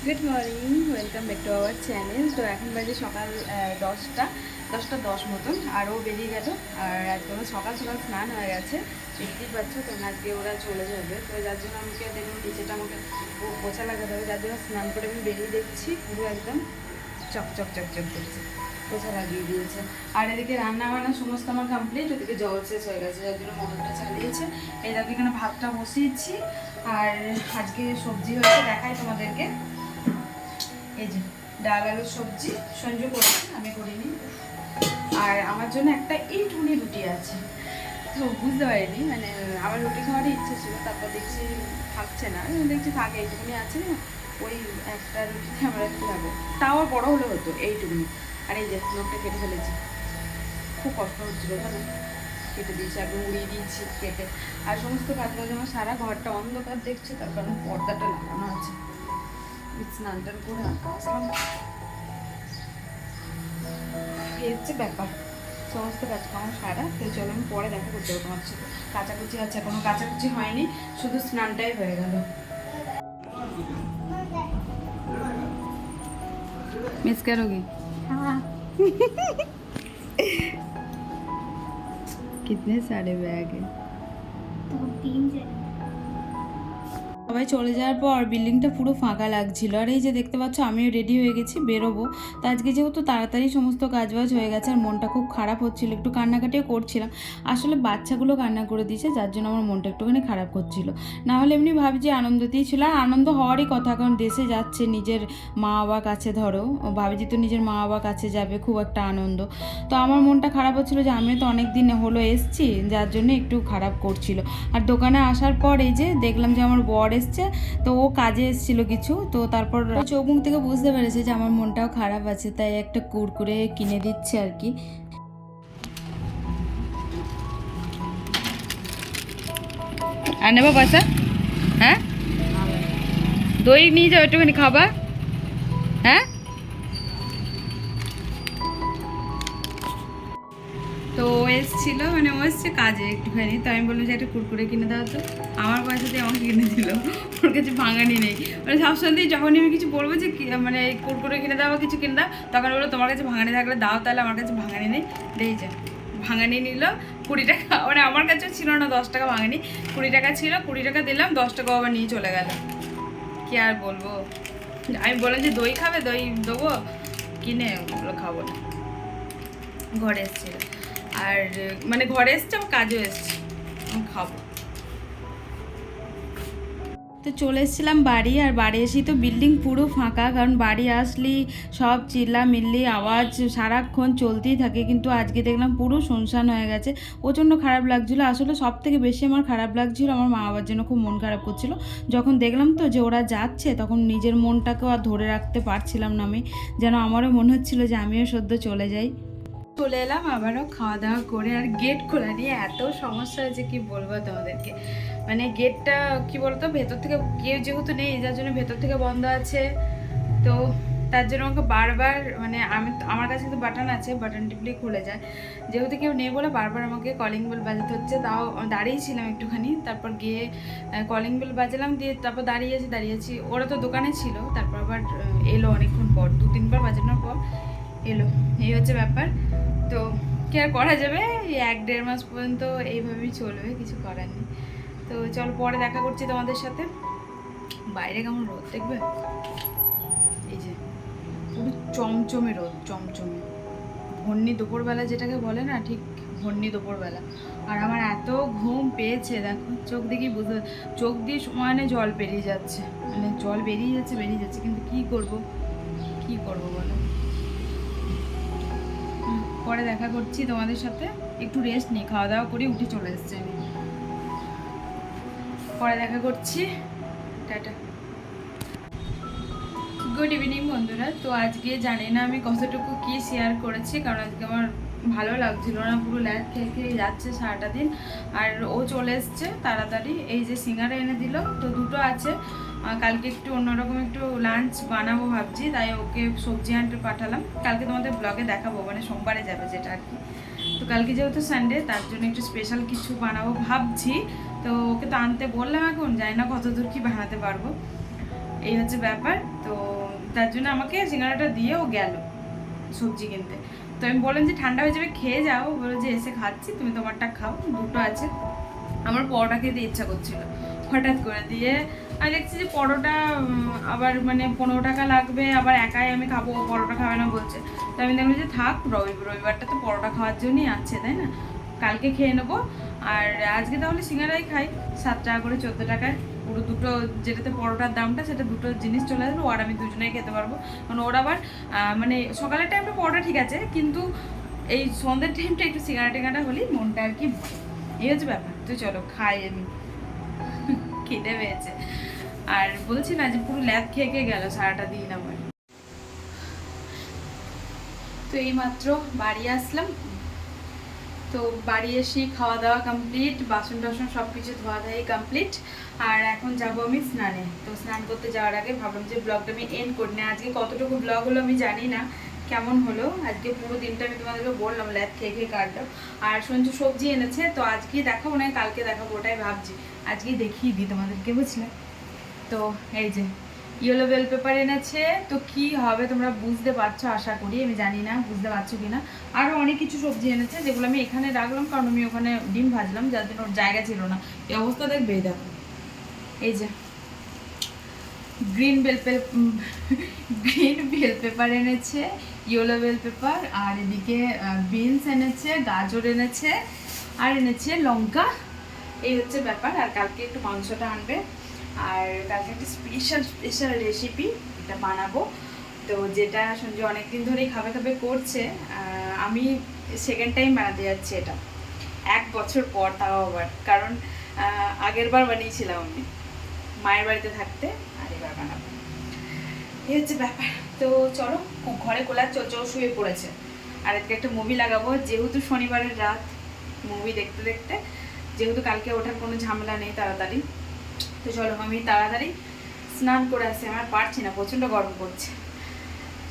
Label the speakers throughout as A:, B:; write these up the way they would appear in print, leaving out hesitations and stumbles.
A: Good morning, welcome back to our channel. তো এখন বাজে সকাল 10টা 10 মতন, আরও বেরিয়ে গেল। আর একদম সকাল সকাল স্নান হয়ে গেছে, দেখতেই পাচ্ছ। তো আজকে ওরা চলে যাবে, তো যার জন্য আমাকে দেখুন নিচেটা আমাকে পোছা লাগাতে হবে, যার জন্য স্নান করে আমি বেরিয়ে দেখছি পুরো একদম চকচক চকচক করছে, পোছা লাগিয়ে দিয়েছে। আর এদিকে রান্না বান্না সমস্ত আমার কমপ্লিট, ওদিকে জল শেষ হয়ে গেছে, যার জন্য মোটরটা চালিয়েছে। এই দেখো এখানে ভাতটা বসিয়েছি, আর আজকে সবজি হয়েছে দেখাই তোমাদেরকে। এই যে ডাল আলুর সবজি সঞ্জু করছি, আমি করিনি। আর আমার জন্য একটা এইটুকুনি রুটি আছে, তো বুঝতে পারিনি, মানে আমার রুটি খাওয়ারই ইচ্ছে ছিল, তারপর দেখছি থাকছে না, দেখছি থাকে এইটুকুনি আছে না, ওই একটা রুটিতে আমার কী হবে, তাও আর বড়ো হলে হতো এইটুকুনি। আর এই যে লোকটা কেটে ফেলেছি, খুব কষ্ট হচ্ছিলো জানো, কেটে দিয়েছি, একদম উড়িয়ে দিয়েছি কেটে। আর সমস্ত কাজ বাজ আমার সারা ঘরটা অন্ধকার দেখছে, তার কারণ পর্দাটা লাগানো আছে। স্নান টান করে আসলাম, এই হচ্ছে ব্যাপার। সমস্ত কাজকর্ম সারা, তো চলো আমি পরে দেখা করতে হবে তোমার সাথে। কাচাকুচি আছে, কোনো কাচাকুচি হয়নি, শুধু স্নানটাই হয়ে গেল। मिस करोगी? हाँ। कितने सारे बैग है? तो 3 से। সবাই চলে যাওয়ার পর বিল্ডিংটা পুরো ফাঁকা লাগছিল। আর এই যে দেখতে পাচ্ছ আমিও রেডি হয়ে গেছি, বেরোবো। তো আজকে যেহেতু তাড়াতাড়ি সমস্ত কাজবাজ হয়ে গেছে, আর মনটা খুব খারাপ হচ্ছিল, একটু কান্নাকাটিও করছিলাম। আসলে বাচ্চাগুলো কান্না করে দিয়েছে, যার জন্য আমার মনটা একটুখানি খারাপ করছিল। না হলে এমনি ভাবছি আনন্দতেই ছিল, আর আনন্দ হওয়ারই কথা, কারণ দেশে যাচ্ছে নিজের মা বাবা কাছে, ধরো ভাবছি তো নিজের মা বাবা কাছে যাবে, খুব একটা আনন্দ। তো আমার মনটা খারাপ হচ্ছিলো যে আমিও তো অনেক দিন হলো এসছি, যার জন্য একটু খারাপ করছিল। আর দোকানে আসার পর এই যে দেখলাম যে আমার বর এসছে, তো ও কাজে এসেছিল কিছু, তো তারপর চোখ মুখ থেকে বুঝতে পেরেছে যে আমার মনটাও খারাপ আছে, তাই একটা কুরকুরে কিনে দিচ্ছে আর কি। আর নেবো পয়সা? হ্যাঁ, দই নিয়ে যাও, একটুখানি খাবা। হ্যাঁ, তো ও এসেছিলো, মানে ও এসছে কাজে একটুখানি, তো আমি বললাম যে একটা কুরকুরে কিনে দাও, তো আমার পয়সা দিয়ে আমাকে কিনে দিল। ওর কাছে ভাঙানি নেই, মানে সবসময় যখনই আমি কিছু বলবো যে মানে কুরকুরে কিনে দাও বা কিছু কিনে দাও, তখন বললো তোমার কাছে ভাঙানি থাকলে দাও, তাহলে আমার কাছে ভাঙানি নেই। দিয়েছে, ভাঙানি নিল 20 টাকা, মানে আমার কাছেও ছিল না 10 টাকা ভাঙানি, 20 টাকা ছিল, 20 টাকা দিলাম, 10 টাকা আবার নিয়ে চলে গেল। কি আর বলবো, আমি বললাম যে দই খাবে, দই দেবো কিনে, ওগুলো খাবো না। ঘরে এসেছিল, আর মানে ঘরে এসছে, আমার কাজও এসছে, আমি খাবো। তো চলে এসেছিলাম বাড়ি, আর বাড়ি এসেই তো বিল্ডিং পুরো ফাঁকা, কারণ বাড়ি আসলেই সব চিল্লা মিল্লি আওয়াজ সারাক্ষণ চলতেই থাকে, কিন্তু আজকে দেখলাম পুরো শুনশান হয়ে গেছে। প্রচণ্ড খারাপ লাগছিলো, আসলে সব থেকে বেশি আমার খারাপ লাগছিলো আমার মা বাবার জন্য, খুব মন খারাপ করছিল যখন দেখলাম তো যে ওরা যাচ্ছে, তখন নিজের মনটাকেও আর ধরে রাখতে পারছিলাম না আমি, যেন আমারও মনে হচ্ছিলো যে আমিও সদ্য চলে যাই। চলে এলাম আবারও খাওয়া দাওয়া করে, আর গেট খোলা নিয়ে এত সমস্যা হয়েছে কি বলবো তোমাদেরকে। মানে গেটটা কি বলতো, ভেতর থেকে কেউ যেহেতু নেই, যার জন্য ভেতর থেকে বন্ধ আছে, তো তার জন্য আমাকে বারবার, মানে আমার কাছে কিন্তু বাটন আছে, বাটন টিপলেই খুলে যায়, যেহেতু কেউ নেই বলে বারবার আমাকে কলিং বেল বাজাতে হচ্ছে। তাও দাঁড়িয়েছিলাম একটুখানি, তারপর গিয়ে কলিং বেল বাজালাম, দিয়ে তারপর দাঁড়িয়েছি, ওরা তো দোকানে ছিল, তারপর আবার এলো অনেকক্ষণ পর, 2-3 বার বাজানোর পর এলো। এই হচ্ছে ব্যাপার, তো কি আর করা যাবে, এই 1-1.5 মাস পর্যন্ত এইভাবেই চলবে, কিছু করার নেই। তো চল পরে দেখা করছি তোমাদের সাথে। বাইরে কেমন রোদ দেখবে, এই যে পুরো চমচমে রোদ, চমচমে ঘূর্ণি দুপুরবেলা যেটাকে বলে না, ঠিক ঘূর্ণি দুপুরবেলা। আর আমার এত ঘুম পেয়েছে, দেখো চোখ দেখেই বুঝতে, চোখ দিয়ে সমানে জল বেরিয়ে যাচ্ছে, মানে জল বেরিয়ে যাচ্ছে, কিন্তু কি করব বলো। পরে দেখা করছি তোমাদের সাথে, একটু রেস্ট নিই, খাওয়া দাওয়া করে উঠে চলে এসছি আমি, পরে দেখা করছি, টাটা। গুড ইভিনিং বন্ধুরা। তো আজকে জানি না আমি কতটুকু কি শেয়ার করেছি, কারণ আজকে আমার ভালো লাগছিল না, পুরো ল্যাদ খেয়ে যাচ্ছে সারাটা দিন। আর ও চলে এসছে তাড়াতাড়ি, এই যে সিঙ্গারা এনে দিল, তো 2টো আছে, কালকে একটু অন্যরকম একটু লাঞ্চ বানাবো ভাবছি, তাই ওকে সবজি আনতে পাঠালাম, কালকে তোমাদের ব্লগে দেখাবো, মানে সোমবারে যাবে যেটা আর কি। তো কালকে যেহেতু সানডে, তার জন্য একটু স্পেশাল কিছু বানাবো ভাবছি, তো ওকে তো আনতে বললাম, এখন জানি না কতদূর কি বানাতে পারবো। এই হচ্ছে ব্যাপার। তো তার জন্য আমাকে সিঙ্গারাটা দিয়েও গেল সবজি কিনতে। তো আমি বললাম যে ঠান্ডা হয়ে যাবে, খেয়ে যাও। বলো যে এসে খাচ্ছি, তুমি তোমারটা খাও, দুটো আছে। আমার পরোটা খেতে ইচ্ছা করছিল হঠাৎ করে, দিয়ে আমি দেখছি যে পরোটা আবার মানে 15 টাকা লাগবে, আবার একাই আমি খাবো, পরোটা খাবে না বলছে। তো আমি দেখলাম যে থাক, রবিবারটা তো পরোটা খাওয়ার জন্যই আছে, তাই না, কালকে খেয়ে নেবো। আর আজকে তাহলে সিঙ্গারাই খাই, 7 টাকা করে, 14 টাকায় পুরো দুটো, যেটাতে পরোটার দামটা সেটা দুটো জিনিস চলে আসবে, আর আমি দুজনেই খেতে পারবো। কারণ ওর আবার মানে সকালের টাইমটা পরোটা ঠিক আছে, কিন্তু এই সন্ধ্যের টাইমটা একটু সিঙ্গারা টিঙ্গাটা হলেই মনটা আর কি ভরে। এই হচ্ছে ব্যাপার। তো চলো খাই, আমি খিদে পেয়েছে। আর বলছি না যে পুরো ল্যাদ খেয়ে খেয়ে গেল সারাটা দিন আমার। তো এইমাত্র বাড়ি আসলাম। তো বাড়ি এসে খাওয়া দাওয়া কমপ্লিট, বাসন টাসন সব কিছু ধোয়া ধাই কমপ্লিট। আর এখন যাব আমি স্নানে। তো স্নান করতে যাওয়ার আগে ভাবলাম যে ব্লগটা আমি এন্ড করি না। আজকে কতটুকু ব্লগ হলো আমি জানি না, কেমন হলো। আজকে পুরো দিনটা আমি তোমাদেরকে বললাম ল্যাদ খেয়ে খেয়ে কাটলাম। আর সঞ্জু সবজি এনেছে, তো আজকে দেখাবো না কালকে দেখাবো, ওটাই ভাবছি। আজকেই দেখিয়ে দিই তোমাদেরকে, বুঝলে। তো এই যে ইয়েলো বেল পেপার এনেছে। তো কি হবে তোমরা বুঝতে পারছো আশা করি, আমি জানি না বুঝতে পারছো কিনা। আরও অনেক কিছু সবজি এনেছে, যেগুলো আমি এখানে রাখলাম কারণ আমি ওখানে ডিম ভাজলাম, যার জন্য ওর জায়গা ছিল না। এই অবস্থা দেখবে, দেখো এই যে গ্রিন বেল পেপার এনেছে, ইয়েলো বেল পেপার, আর এদিকে বিনস এনেছে, গাজর এনেছে, আর এনেছে লঙ্কা। এই হচ্ছে ব্যাপার। আর কালকে একটু মাংসটা আনবে, আর কালকে একটা স্পেশাল রেসিপি এটা বানাবো। তো যেটা সঞ্জু অনেকদিন ধরেই খাবে খাবে করছে, আমি সেকেন্ড টাইম বানাতে যাচ্ছি এটা, 1 বছর পর, তাও আবার। কারণ আগের বার বানিয়েছিলাম আমি মায়ের বাড়িতে থাকতে, আর এবার বানাবো। এই হচ্ছে ব্যাপার। তো চলো, ঘরে কোলার চল শুয়ে পড়েছে। আর আজকে একটা মুভি লাগাবো, যেহেতু শনিবারের রাত, মুভি দেখতে দেখতে, যেহেতু কালকে ওঠার কোনো ঝামেলা নেই তাড়াতাড়ি। তো চলো আমি তাড়াতাড়ি স্নান করে আসি, আমার পারছি না, প্রচণ্ড গরম পড়ছে।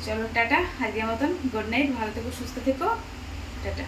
A: চলো টাটা, আজকের মতন গুড নাইট, ভালো থেকো, সুস্থ থেকো, টাটা।